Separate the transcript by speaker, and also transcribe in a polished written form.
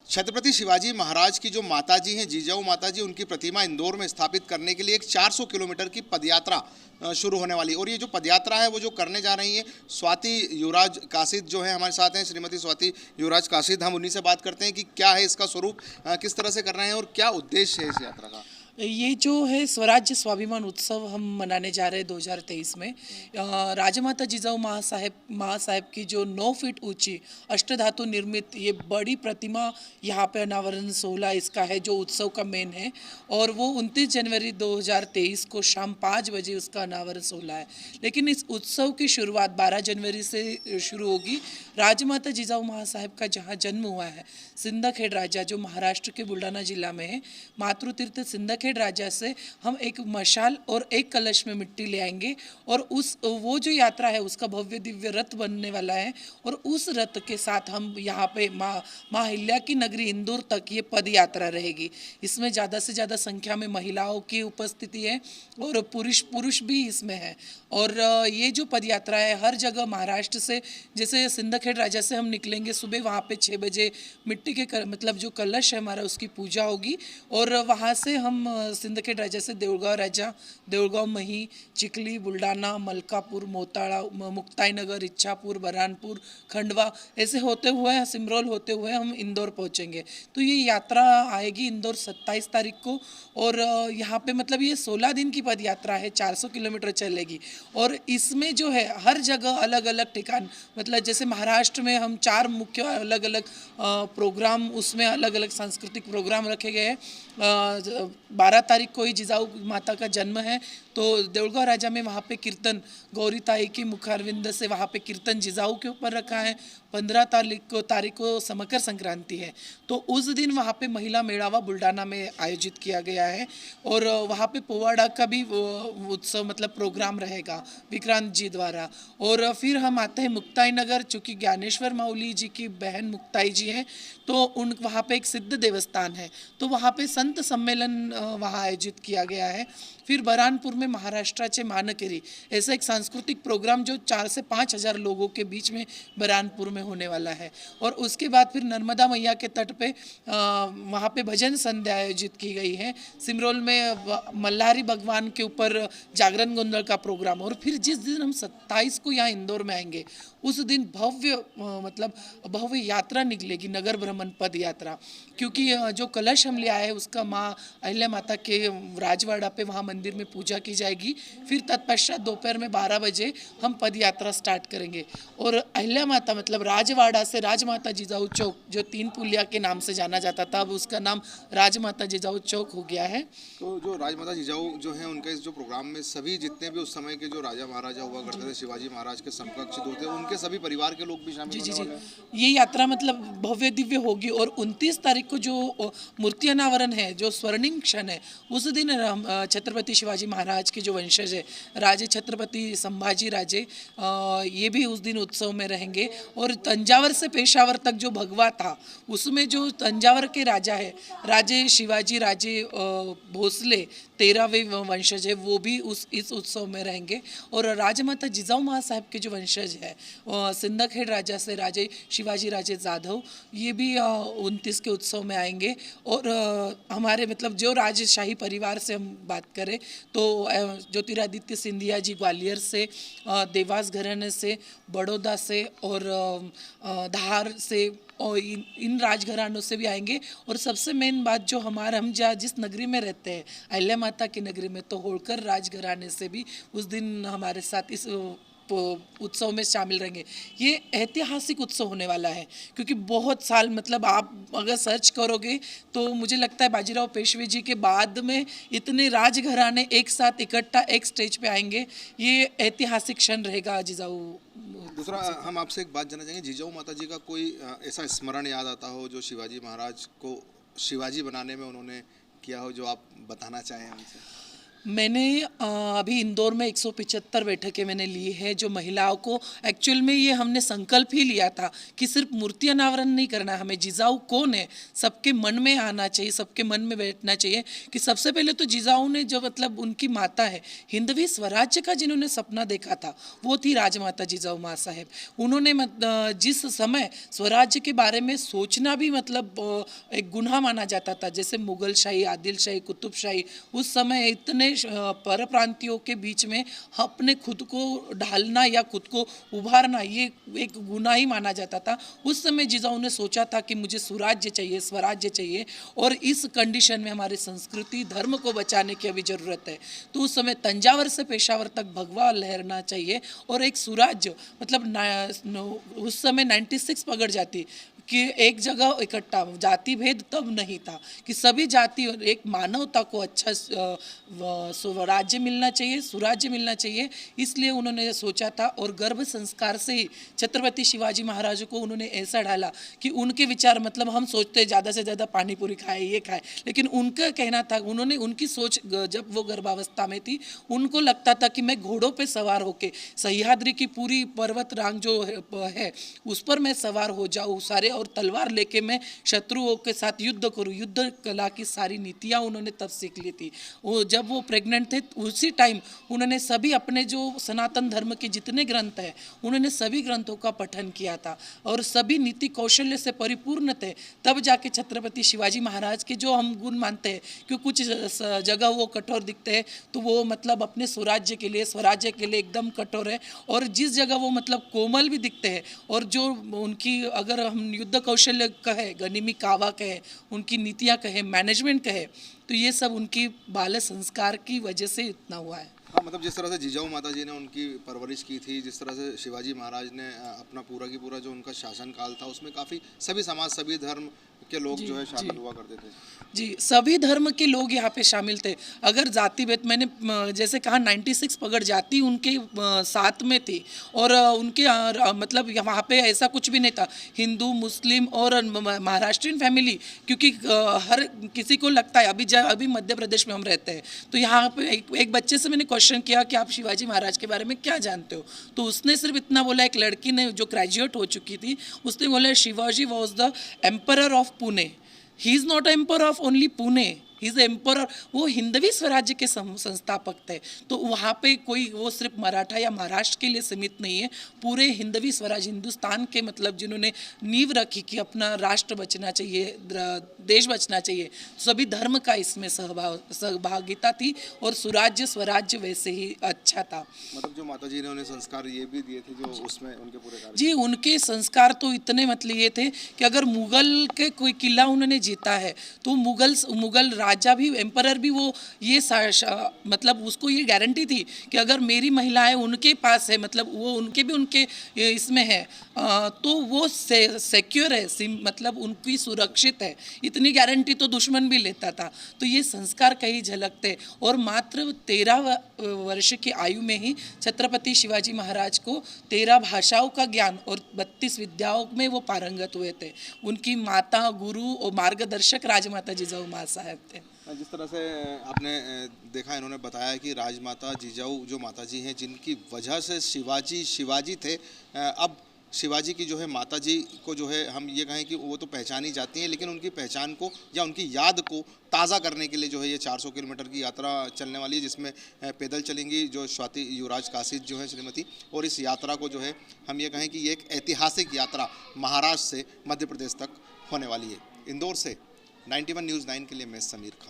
Speaker 1: छत्रपति शिवाजी महाराज की जो माताजी हैं, जिजाऊ माताजी, उनकी प्रतिमा इंदौर में स्थापित करने के लिए एक 400 किलोमीटर की पदयात्रा शुरू होने वाली है। और ये जो पदयात्रा है वो जो करने जा रही है, स्वाति युवराज कासिद जो है हमारे साथ हैं, श्रीमती स्वाति युवराज कासिद। हम उन्हीं से बात करते हैं कि क्या है इसका स्वरूप, किस तरह से कर रहे हैं और क्या उद्देश्य है इस यात्रा का।
Speaker 2: ये जो है स्वराज्य स्वाभिमान उत्सव हम मनाने जा रहे हैं 2023 में। राजमाता जिजाऊ महासाहेब की जो 9 फीट ऊंची अष्टधातु निर्मित ये बड़ी प्रतिमा यहाँ पे अनावरण 16 इसका है, जो उत्सव का मेन है। और वो 29 जनवरी 2023 को शाम 5 बजे उसका अनावरण 16 है। लेकिन इस उत्सव की शुरुआत 12 जनवरी से शुरू होगी। राजमाता जिजाऊ महासाहेब का जहाँ जन्म हुआ है, सिंदखेड राजा, जो महाराष्ट्र के बुल्ढाना जिला में है, मातृतीर्थ सिंदखेड राजा से हम एक मशाल और एक कलश में मिट्टी ले आएंगे। और वो जो यात्रा है उसका भव्य दिव्य रथ बनने वाला है। और उस रथ के साथ हम यहाँ पे माँ अहिल्या की नगरी इंदौर तक ये पद यात्रा रहेगी। इसमें ज़्यादा से ज़्यादा संख्या में महिलाओं की उपस्थिति है और पुरुष भी इसमें है। और ये जो पद यात्रा है हर जगह महाराष्ट्र से, जैसे सिंदखेड राजा से हम निकलेंगे सुबह, वहाँ पे 6 बजे मिट्टी के मतलब जो कलश है हमारा उसकी पूजा होगी। और वहाँ से हम सिंदखेड राजा से देऊळगाव राजा, देऊळगाव मही, चिखली, बुल्ढाना, मलकापूर, मोताळा, मुक्ताईनगर, इच्छापुर, बरहानपुर, खंडवा, ऐसे होते हुए सिमरोल होते हुए हम इंदौर पहुँचेंगे। तो ये यात्रा आएगी इंदौर 27 तारीख को। और यहाँ पे मतलब ये 16 दिन की पद यात्रा है, 400 किलोमीटर चलेगी। और इसमें जो है हर जगह अलग अलग ठिकान, मतलब जैसे महाराष्ट्र में हम 4 मुख्य अलग अलग प्रोग्राम, उसमें अलग अलग सांस्कृतिक प्रोग्राम रखे गए हैं। 12 तारीख को ही जिजाऊ माता का जन्म है, तो देऊळगाव राजा में वहाँ पे कीर्तन गौरी ताई की मुखारविंद से वहाँ पे कीर्तन जिजाऊ के ऊपर रखा है। 15 तारीख को मकर संक्रांति है, तो उस दिन वहाँ पे महिला मेड़ावा बुल्ढाना में आयोजित किया गया है। और वहाँ पे पोवाड़ा का भी उत्सव मतलब प्रोग्राम रहेगा विक्रांत जी द्वारा। और फिर हम आते हैं मुक्ताई नगर, चूँकि ज्ञानेश्वर माउली जी की बहन मुक्ताई जी हैं, तो वहाँ पे एक सिद्ध देवस्थान है, तो वहाँ पे संत सम्मेलन वहाँ आयोजित किया गया है। फिर बरहानपुर में महाराष्ट्राचे मानकरी, ऐसा एक सांस्कृतिक प्रोग्राम जो 4 से 5 हज़ार लोगों के बीच में बरहानपुर में होने वाला है। और उसके बाद फिर नर्मदा मैया के तट पे वहाँ पे भजन संध्या आयोजित की गई है। सिमरोल में मल्हारी भगवान के ऊपर जागरण गोंधल का प्रोग्राम। और फिर जिस दिन हम 27 को यहाँ इंदौर में आएंगे, उस दिन भव्य यात्रा निकलेगी, नगर भ्रमण पद यात्रा। क्योंकि जो कलश हम ले आए हैं उसका माँ अहिल्या माता के राजवाड़ा पे वहाँ मंदिर में पूजा की जाएगी। फिर तत्पश्चात दोपहर में 12 बजे हम पद यात्रा स्टार्ट करेंगे। और अहिल्या माता मतलब राजवाड़ा से राजमाता जिजाऊ चौक, जो 3 पुलिया के नाम से जाना जाता था, अब उसका नाम राजमाता जिजाऊ चौक हो गया है।
Speaker 1: तो जो राजमाता जिजाऊ जो है उनके इस जो प्रोग्राम में सभी जितने भी उस समय के जो राजा महाराजा हुआ करते थे, शिवाजी महाराज के समकक्ष जो थे, उनके सभी परिवार के लोग भी शामिल होने वाले हैं।
Speaker 2: ये यात्रा मतलब भव्य दिव्य होगी। और 29 तारीख को जो मूर्ति अनावरण है, जो स्वर्णिम क्षण है, उस दिन छत्रपति शिवाजी महाराज के जो वंशज है राजे छत्रपति संभाजी राजे, ये भी उस दिन उत्सव में रहेंगे। और तंजावर से पेशावर तक जो भगवा था, उसमें जो तंजावर के राजा है राजे शिवाजी राजे भोसले 13वें वंशज है, वो भी इस उत्सव में रहेंगे। और राजमाता जिजाऊ महासाहेब के जो वंशज है सिंदखेड राजा से राजे शिवाजी राजे जाधव, ये भी 29 के उत्सव में आएंगे। और हमारे मतलब जो राजशाही परिवार से हम बात करें तो ज्योतिरादित्य सिंधिया जी ग्वालियर से, देवास घराने से, बड़ौदा से और धार से, और इन राजघरानों से भी आएंगे। और सबसे मेन बात जो हम जहाँ जिस नगरी में रहते हैं अहिल्या माता की नगरी में, तो होलकर राजघराने से भी उस दिन हमारे साथ इस उत्सव में शामिल रहेंगे। ये ऐतिहासिक उत्सव होने वाला है, क्योंकि बहुत साल मतलब आप अगर सर्च करोगे तो मुझे लगता है बाजीराव पेशवे जी के बाद में इतने राजघराने एक साथ इकट्ठा एक स्टेज पे आएंगे। ये ऐतिहासिक क्षण रहेगा जिजाऊ।
Speaker 1: दूसरा, हम आपसे एक बात जानना चाहेंगे, जिजाऊ माता जी का कोई ऐसा स्मरण याद आता हो जो शिवाजी महाराज को शिवाजी बनाने में उन्होंने किया हो, जो आप बताना चाहें हमसे।
Speaker 2: मैंने अभी इंदौर में 175 बैठकें मैंने ली है जो महिलाओं को एक्चुअल में ये हमने संकल्प ही लिया था कि सिर्फ मूर्ति अनावरण नहीं करना, हमें जिजाऊ कौन है सबके मन में आना चाहिए, सबके मन में बैठना चाहिए कि सबसे पहले तो जिजाऊ ने जो मतलब उनकी माता है हिंदवी स्वराज्य का जिन्होंने सपना देखा था वो थी राजमाता जिजाऊ माँ साहेब। उन्होंने जिस समय स्वराज्य के बारे में सोचना भी मतलब एक गुनाह माना जाता था, जैसे मुगल शाही, आदिल शाही, कुतुब शाही, उस समय इतने पर प्रांतियों के बीच में अपने खुद को ढालना या खुद को उभारना ये एक गुनाह ही माना जाता था। उस समय जिजाऊ ने सोचा था कि मुझे सुराज्य चाहिए, स्वराज्य चाहिए और इस कंडीशन में हमारी संस्कृति धर्म को बचाने की अभी ज़रूरत है। तो उस समय तंजावर से पेशावर तक भगवा लहरना चाहिए और एक सुराज्य मतलब उस समय 96 पगड़ जाती कि एक जगह इकट्ठा, जाति भेद तब नहीं था कि सभी जाति और एक मानवता को अच्छा स्वराज्य मिलना चाहिए, सुराज्य मिलना चाहिए, इसलिए उन्होंने सोचा था। और गर्भ संस्कार से ही छत्रपति शिवाजी महाराज को उन्होंने ऐसा ढाला कि उनके विचार मतलब हम सोचते ज़्यादा से ज़्यादा पानी पूरी खाए, ये खाए, लेकिन उनका कहना था, उन्होंने उनकी सोच जब वो गर्भावस्था में थी उनको लगता था कि मैं घोड़ों पे सवार होके सह्याद्री की पूरी पर्वत रांग जो है उस पर मैं सवार हो जाऊँ सारे और तलवार लेके मैं शत्रुओं के साथ युद्ध करूँ। युद्ध कला की सारी नीतियाँ उन्होंने तब सीख ली थी। वो जब वो प्रेग्नेंट थे उसी टाइम उन्होंने सभी अपने जो सनातन धर्म के जितने ग्रंथ हैं उन्होंने सभी ग्रंथों का पठन किया था और सभी नीति कौशल्य से परिपूर्ण थे। तब जाके छत्रपति शिवाजी महाराज के जो हम गुण मानते हैं कि कुछ जगह वो कठोर दिखते हैं तो वो मतलब अपने स्वराज्य के लिए, स्वराज्य के लिए एकदम कठोर है, और जिस जगह वो मतलब कोमल भी दिखते हैं और जो उनकी अगर हम युद्ध कौशल्य कहे, गनिमी कावा कहे, उनकी नीतियाँ कहे, मैनेजमेंट कहे, तो ये सब उनकी बाल संस्कार की वजह से इतना हुआ है।
Speaker 1: हाँ, मतलब जिस तरह से जिजाऊ माता जी ने उनकी परवरिश की थी, जिस तरह से शिवाजी महाराज ने अपना पूरा की पूरा जो उनका शासन काल था उसमें काफ़ी सभी समाज, सभी धर्म के लोग जो है शामिल हुआ करते थे।
Speaker 2: जी, सभी धर्म के लोग यहाँ पे शामिल थे। अगर जाति भेद, मैंने जैसे कहा 96 पगड़ जाति उनके साथ में थी और उनके मतलब वहाँ पे ऐसा कुछ भी नहीं था हिंदू, मुस्लिम और महाराष्ट्रियन फैमिली, क्योंकि हर किसी को लगता है अभी मध्य प्रदेश में हम रहते हैं तो यहाँ पे एक बच्चे से मैंने क्वेश्चन किया कि आप शिवाजी महाराज के बारे में क्या जानते हो, तो उसने सिर्फ इतना बोला, एक लड़की ने जो ग्रेजुएट हो चुकी थी उसने बोला Shivaji was the emperor of Pune, he is not emperor of only Pune, he is emperor, वो हिंदवी स्वराज्य के संस्थापक थे। तो वहाँ पे कोई वो सिर्फ मराठा या महाराष्ट्र के लिए सीमित नहीं है, पूरे हिंदवी स्वराज हिंदुस्तान के मतलब जिन्होंने नींव रखी कि अपना राष्ट्र बचना चाहिए, देश बचना चाहिए, सभी धर्म का इसमें सहभागिता थी और सुराज्य स्वराज्य वैसे ही अच्छा था।
Speaker 1: मतलब जो माता जी ने उन्हें संस्कार ये भी दिए थे जो उसमें उनके पूरे कार्य।
Speaker 2: जी, उनके संस्कार तो इतने मतलब ये थे कि अगर मुगल के कोई किला उन्होंने जीता है तो मुगल राजा भी, एम्परर भी, वो ये मतलब उसको ये गारंटी थी कि अगर मेरी महिलाएं उनके पास है, मतलब वो उनके भी उनके इसमें है तो वो सिक्योर है, मतलब उनकी सुरक्षित है, इतनी गारंटी तो दुश्मन भी लेता था। तो ये संस्कार कहीं झलकते और मात्र 13 वर्ष की आयु में ही छत्रपति शिवाजी महाराज को 13 भाषाओं का ज्ञान और 32 विद्याओं में वो पारंगत हुए थे। उनकी माता, गुरु और मार्गदर्शक राजमाता जिजाऊ माँ साहब थे।
Speaker 1: जिस तरह से आपने देखा, इन्होंने बताया कि राजमाता जिजाऊ जो माता जी हैं जिनकी वजह से शिवाजी थे, अब शिवाजी की जो है माता जी को जो है हम ये कहें कि वो तो पहचानी जाती हैं, लेकिन उनकी पहचान को या उनकी याद को ताज़ा करने के लिए जो है ये 400 किलोमीटर की यात्रा चलने वाली है, जिसमें पैदल चलेंगी जो स्वाति युवराज कासिद जो है श्रीमती, और इस यात्रा को जो है हम ये कहें कि ये एक ऐतिहासिक यात्रा महाराष्ट्र से मध्य प्रदेश तक होने वाली है। इंदौर से 91 न्यूज़ 9 के लिए मैं समीर खान।